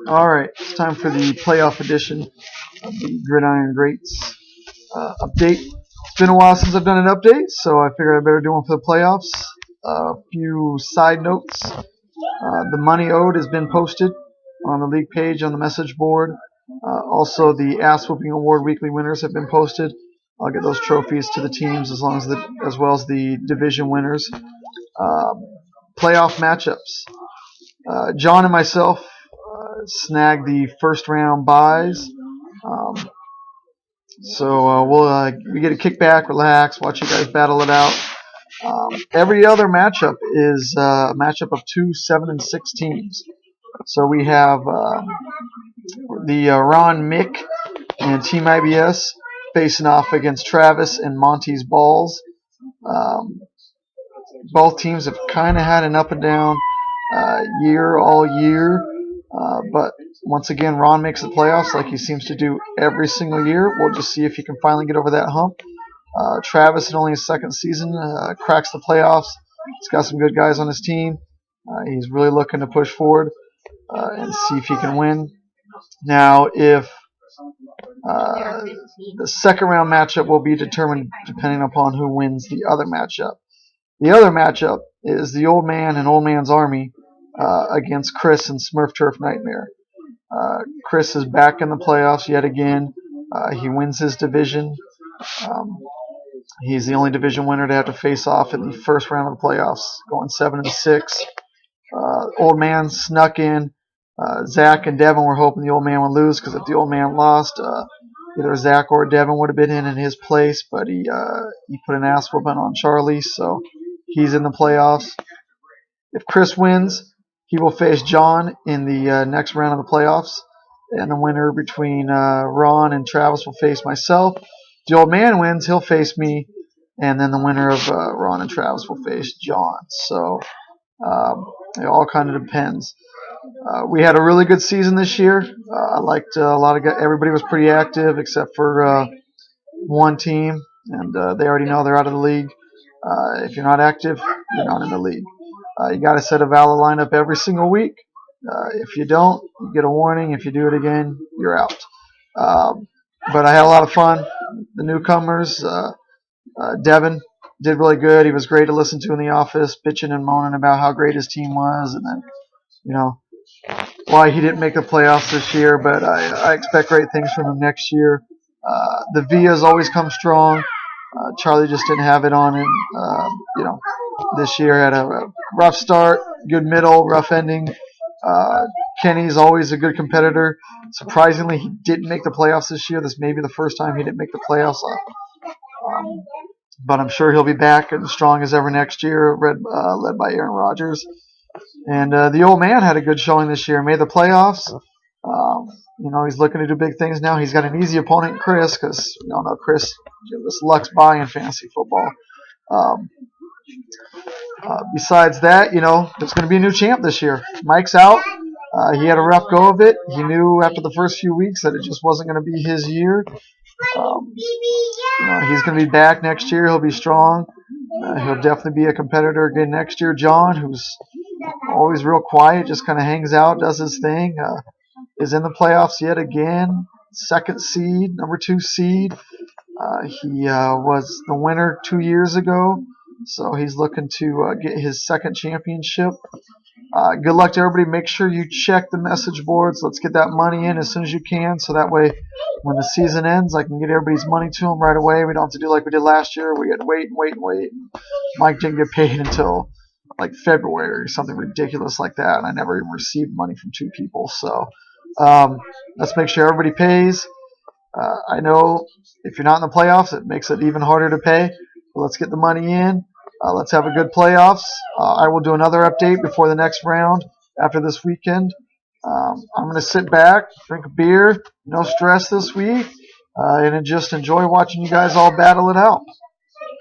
Alright, it's time for the playoff edition of the GridIron Greats update. It's been a while since I've done an update, so I figured I better do one for the playoffs. A few side notes. The money owed has been posted on the league page on the message board. Also, the Ass Whooping Award weekly winners have been posted. I'll get those trophies to the teams as well as the division winners. Playoff matchups. John and myself snagged the first round buys. We get a kickback, relax, watch you guys battle it out. Every other matchup is a matchup of 2 7 and 6 teams. So we have the Ron Mick and Team IBS facing off against Travis and Monty's Balls. Both teams have kind of had an up and down year all year, but once again, Ron makes the playoffs like he seems to do every single year. We'll just see if he can finally get over that hump. Travis, in only his second season, cracks the playoffs. He's got some good guys on his team. He's really looking to push forward and see if he can win. Now, if the second round matchup will be determined depending upon who wins the other matchup. The other matchup is the Old Man and Old Man's Army against Chris and Smurf Turf Nightmare. Chris is back in the playoffs yet again. He wins his division. He's the only division winner to have to face off in the first round of the playoffs, going 7 and 6. Old Man snuck in. Zach and Devin were hoping the Old Man would lose because if the Old Man lost, either Zach or Devin would have been in his place, but he put an ass whooping on Charlie, so he's in the playoffs. If Chris wins, he will face John in the next round of the playoffs, and the winner between Ron and Travis will face myself. If the Old Man wins, he'll face me, and then the winner of Ron and Travis will face John. So it all kind of depends. We had a really good season this year. I liked a lot of guys. Everybody was pretty active except for one team, and they already know they're out of the league. If you're not active, you're not in the league. You got to set a valid lineup every single week. If you don't, you get a warning. If you do it again, you're out. But I had a lot of fun. The newcomers, Devin did really good. He was great to listen to in the office, bitching and moaning about how great his team was, and then, why he didn't make the playoffs this year. But I expect great things from him next year. The Vias always come strong. Charlie just didn't have it on him. This year had a rough start, good middle, rough ending. Kenny's always a good competitor. Surprisingly, he didn't make the playoffs this year. This may be the first time he didn't make the playoffs. But I'm sure he'll be back and strong as ever next year, led by Aaron Rodgers. And the Old Man had a good showing this year, made the playoffs. He's looking to do big things now. He's got an easy opponent, Chris, because we all know Chris just lucks by in fantasy football. Besides that, there's going to be a new champ this year. Mike's out. He had a rough go of it. He knew after the first few weeks that it just wasn't going to be his year. He's going to be back next year. He'll be strong. He'll definitely be a competitor again next year. John, who's always real quiet, just kind of hangs out, does his thing, is in the playoffs yet again. Second seed, number 2 seed. He was the winner 2 years ago, so he's looking to get his second championship. Good luck to everybody. Make sure you check the message boards. Let's get that money in as soon as you can, so that way when the season ends, I can get everybody's money to them right away. We don't have to do like we did last year. We had to wait. Mike didn't get paid until like February or something ridiculous like that, and I never even received money from 2 people. So let's make sure everybody pays. I know if you're not in the playoffs, it makes it even harder to pay. But let's get the money in. Let's have a good playoffs. I will do another update before the next round after this weekend. I'm going to sit back, drink a beer, no stress this week, and just enjoy watching you guys all battle it out.